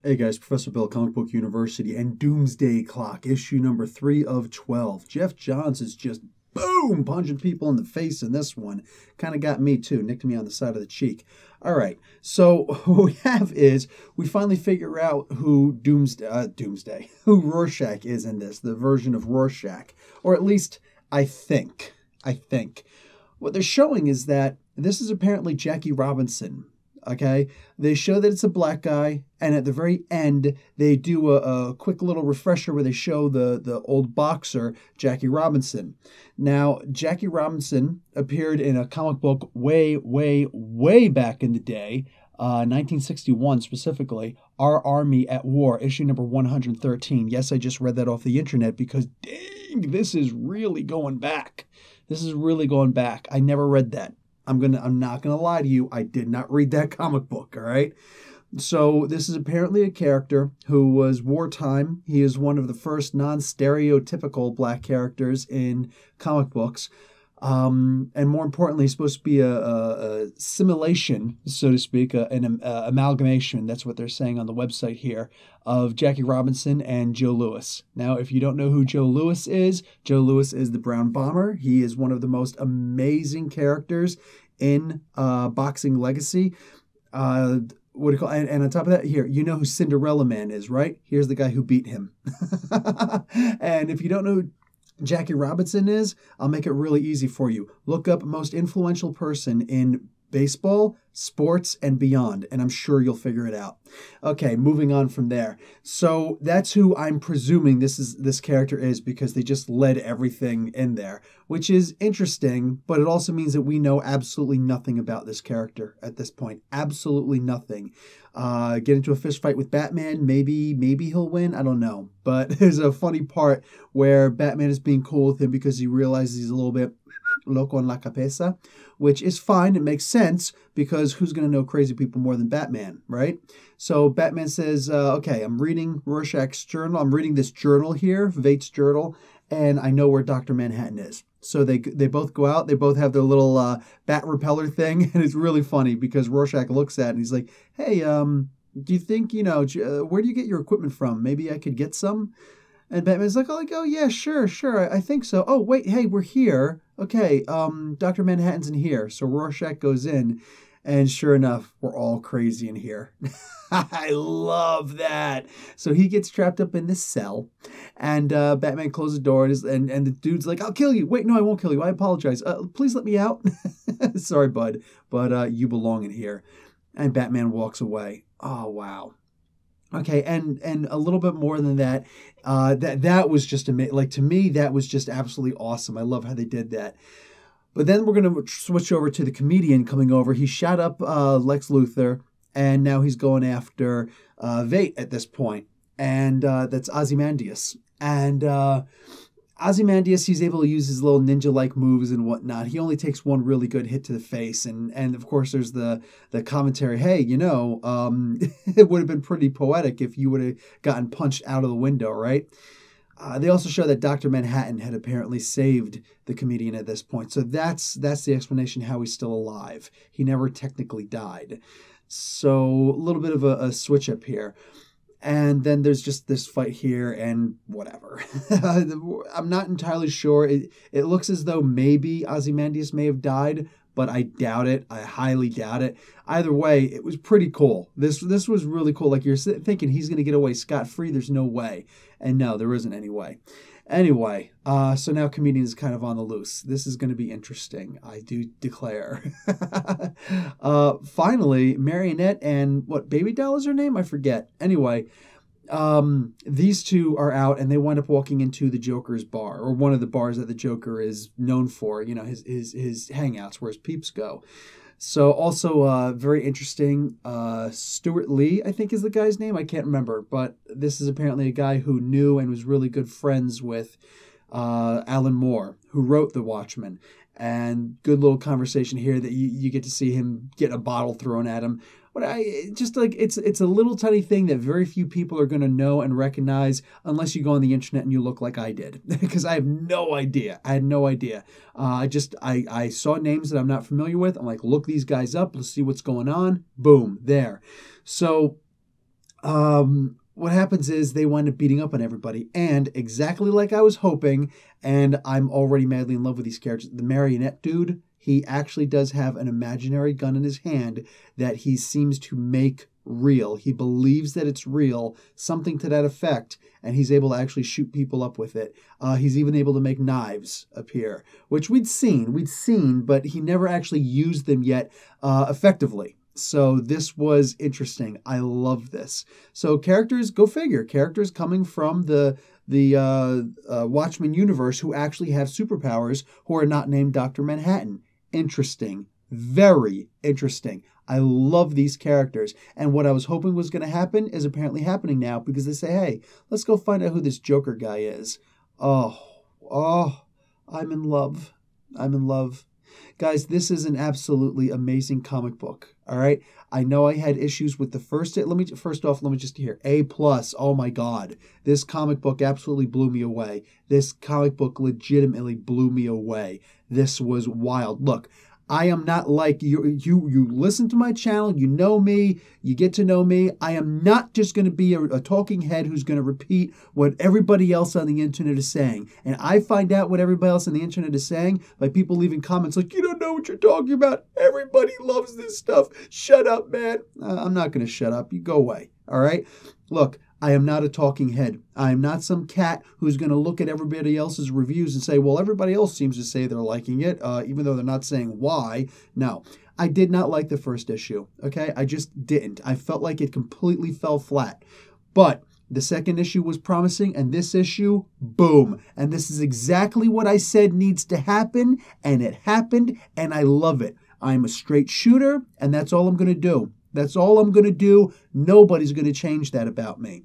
Hey guys, Professor Bill, Comic Book University, and Doomsday Clock, issue number 3 of 12. Jeff Johns is just, boom, punching people in the face in this one. Kind of got me too, nicked me on the side of the cheek. All right, so what we have is, we finally figure out who who Rorschach is in this, the version of Rorschach. Or at least, I think. What they're showing is that this is apparently Jackie Robinson. Okay, they show that it's a black guy, and at the very end, they do a quick little refresher where they show the old boxer, Jackie Robinson. Now, Jackie Robinson appeared in a comic book way back in the day, 1961 specifically, Our Army at War, issue number 113. Yes, I just read that off the internet because, dang, this is really going back. I never read that. I'm not gonna lie to you, I did not read that comic book, all right? So this is apparently a character who was wartime. He is one of the first non-stereotypical black characters in comic books. And more importantly, he's supposed to be a simulation, so to speak, an amalgamation, that's what they're saying on the website here, of Jackie Robinson and Joe Louis. Now, if you don't know who Joe Louis is the Brown Bomber. He is one of the most amazing characters in boxing legacy. What do you call it? And on top of that, here, you know who Cinderella Man is, right? Here's the guy who beat him. And if you don't know who Jackie Robinson is, I'll make it really easy for you. Look up most influential person in baseball, sports, and beyond, and I'm sure you'll figure it out. Okay, moving on from there. So that's who I'm presuming this character is, because they just led everything in there, which is interesting, but it also means that we know absolutely nothing about this character at this point. Absolutely nothing. Get into a fist fight with Batman, maybe he'll win, I don't know. But there's a funny part where Batman is being cool with him because he realizes he's a little bit loco en la cabeza, which is fine. It makes sense because who's going to know crazy people more than Batman, right? So Batman says, okay, I'm reading Rorschach's journal. I'm reading this journal here, Vate's journal, and I know where Dr. Manhattan is. So they both go out. They both have their little bat repeller thing, and it's really funny because Rorschach looks at it and he's like, hey, do you think, where do you get your equipment from? Maybe I could get some? And Batman's like, oh yeah, sure, I think so. Oh, wait, hey, we're here. Okay, Dr. Manhattan's in here. So Rorschach goes in, and sure enough, we're all crazy in here. I love that. So he gets trapped up in this cell, and Batman closes the door, and the dude's like, I'll kill you. Wait, no, I won't kill you. I apologize. Please let me out. Sorry, bud, but you belong in here. And Batman walks away. Oh, wow. Okay, and a little bit more than that, that was just amazing. Like, to me, that was just absolutely awesome. I love how they did that. But then we're going to switch over to the comedian coming over. He shot up Lex Luthor, and now he's going after Vate at this point. And that's Ozymandias. And Ozymandias, he's able to use his little ninja-like moves and whatnot. He only takes one really good hit to the face. And of course, there's the commentary, hey, it would have been pretty poetic if you would have gotten punched out of the window, right? They also show that Dr. Manhattan had apparently saved the comedian at this point. So that's the explanation how he's still alive. He never technically died. So a little bit of a switch up here. And then there's just this fight here and whatever. I'm not entirely sure. It looks as though maybe Ozymandias may have died, but I doubt it. I highly doubt it. Either way, it was pretty cool. This was really cool. Like, you're thinking he's going to get away scot-free. There's no way. And no, there isn't any way. Anyway, so now comedian is kind of on the loose. This is going to be interesting, I do declare. Finally, Marionette and Baby Doll is her name? I forget. Anyway, these two are out and they wind up walking into the Joker's bar, or one of the bars that the Joker is known for, his hangouts where his peeps go. So also very interesting, Stuart Lee, I think is the guy's name. I can't remember, but this is apparently a guy who knew and was really good friends with Alan Moore, who wrote The Watchmen. And good little conversation here that you get to see him get a bottle thrown at him. But it's a little tiny thing that very few people are going to know and recognize unless you go on the internet and you look like I did, because I have no idea. I had no idea. I saw names that I'm not familiar with. I'm like, look these guys up. Let's see what's going on. Boom, there. So what happens is they wind up beating up on everybody. And exactly like I was hoping, and I'm already madly in love with these characters, the marionette dude, he actually does have an imaginary gun in his hand that he seems to make real. He believes that it's real, something to that effect, and he's able to actually shoot people up with it. He's even able to make knives appear, which we'd seen, but he never actually used them yet effectively. So this was interesting. I love this. So characters, go figure, characters coming from the Watchmen universe who actually have superpowers who are not named Dr. Manhattan. Interesting. Very interesting. I love these characters. And what I was hoping was going to happen is apparently happening now because they say, hey, let's go find out who this Joker guy is. Oh, I'm in love. I'm in love. Guys, this is an absolutely amazing comic book. All right. I know I had issues with the first. Let me just hear A+. Oh my God. This comic book absolutely blew me away. This comic book legitimately blew me away. This was wild. Look, I am not like you. You listen to my channel. You know me. You get to know me. I am not just going to be a talking head who's going to repeat what everybody else on the internet is saying. And I find out what everybody else on the internet is saying by people leaving comments like, you don't know what you're talking about. Everybody loves this stuff. Shut up, man. I'm not going to shut up. You go away. All right? Look, I am not a talking head. I am not some cat who's going to look at everybody else's reviews and say, well, everybody else seems to say they're liking it, even though they're not saying why. No, I did not like the first issue, okay? I just didn't. I felt like it completely fell flat. But the second issue was promising, and this issue, boom. And this is exactly what I said needs to happen, and it happened, and I love it. I'm a straight shooter, and that's all I'm going to do. That's all I'm going to do. Nobody's going to change that about me.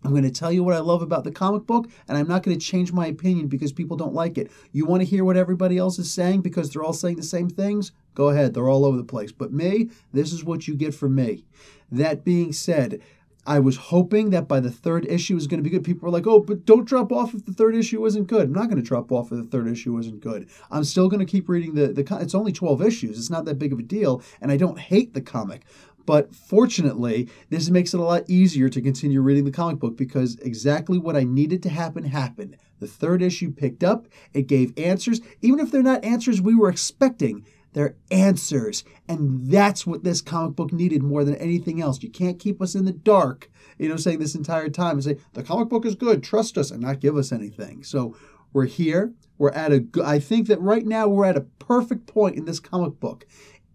I'm going to tell you what I love about the comic book, and I'm not going to change my opinion because people don't like it. You want to hear what everybody else is saying because they're all saying the same things? Go ahead. They're all over the place. But me, this is what you get from me. That being said, I was hoping that by the third issue is going to be good. People were like, oh, but don't drop off if the third issue isn't good. I'm not going to drop off if the third issue isn't good. I'm still going to keep reading it's only 12 issues. It's not that big of a deal, and I don't hate the comic. But fortunately, this makes it a lot easier to continue reading the comic book because exactly what I needed to happen happened. The third issue picked up. It gave answers. Even if they're not answers we were expecting, they're answers. And that's what this comic book needed more than anything else. You can't keep us in the dark, saying this entire time and say, the comic book is good, trust us, and not give us anything. So we're here. I think that right now we're at a perfect point in this comic book.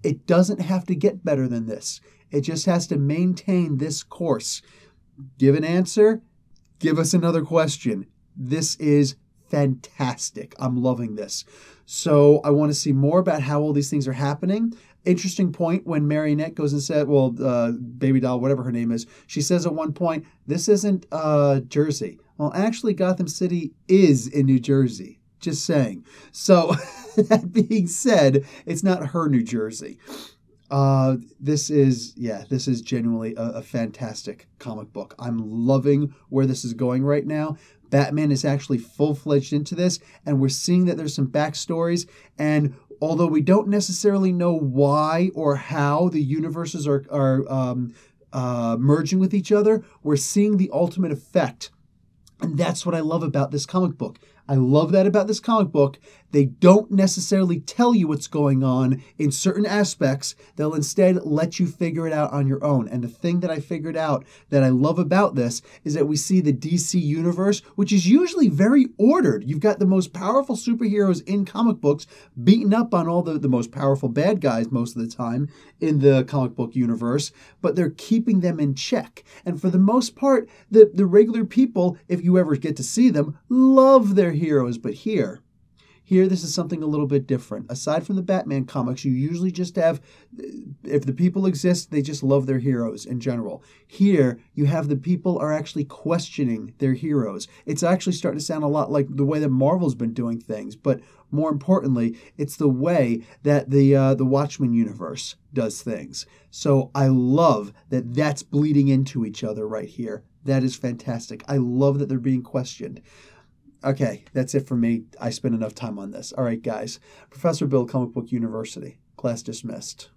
It doesn't have to get better than this. It just has to maintain this course. Give an answer. Give us another question. This is fantastic. I'm loving this. So I want to see more about how all these things are happening. Interesting point when Marionette goes and said, Baby Doll, whatever her name is, she says at one point, this isn't Jersey. Well, actually, Gotham City is in New Jersey. Just saying. So that being said, it's not her New Jersey. This is genuinely a fantastic comic book. I'm loving where this is going right now. Batman is actually full-fledged into this, and we're seeing that there's some backstories, and although we don't necessarily know why or how the universes are merging with each other, we're seeing the ultimate effect. And that's what I love about this comic book. I love that about this comic book. They don't necessarily tell you what's going on in certain aspects. They'll instead let you figure it out on your own. And the thing that I figured out that I love about this is that we see the DC universe, which is usually very ordered. You've got the most powerful superheroes in comic books beating up on all the most powerful bad guys most of the time in the comic book universe, but they're keeping them in check. And for the most part, the regular people, if you ever get to see them, love their heroes. But here, this is something a little bit different. Aside from the Batman comics, you usually just have, if the people exist, they just love their heroes in general. Here, you have the people are actually questioning their heroes. It's actually starting to sound a lot like the way that Marvel's been doing things, but more importantly, it's the way that the Watchmen universe does things. So I love that that's bleeding into each other right here. That is fantastic. I love that they're being questioned. Okay, that's it for me. I spent enough time on this. All right, guys. Professor Bill, Comic Book University. Class dismissed.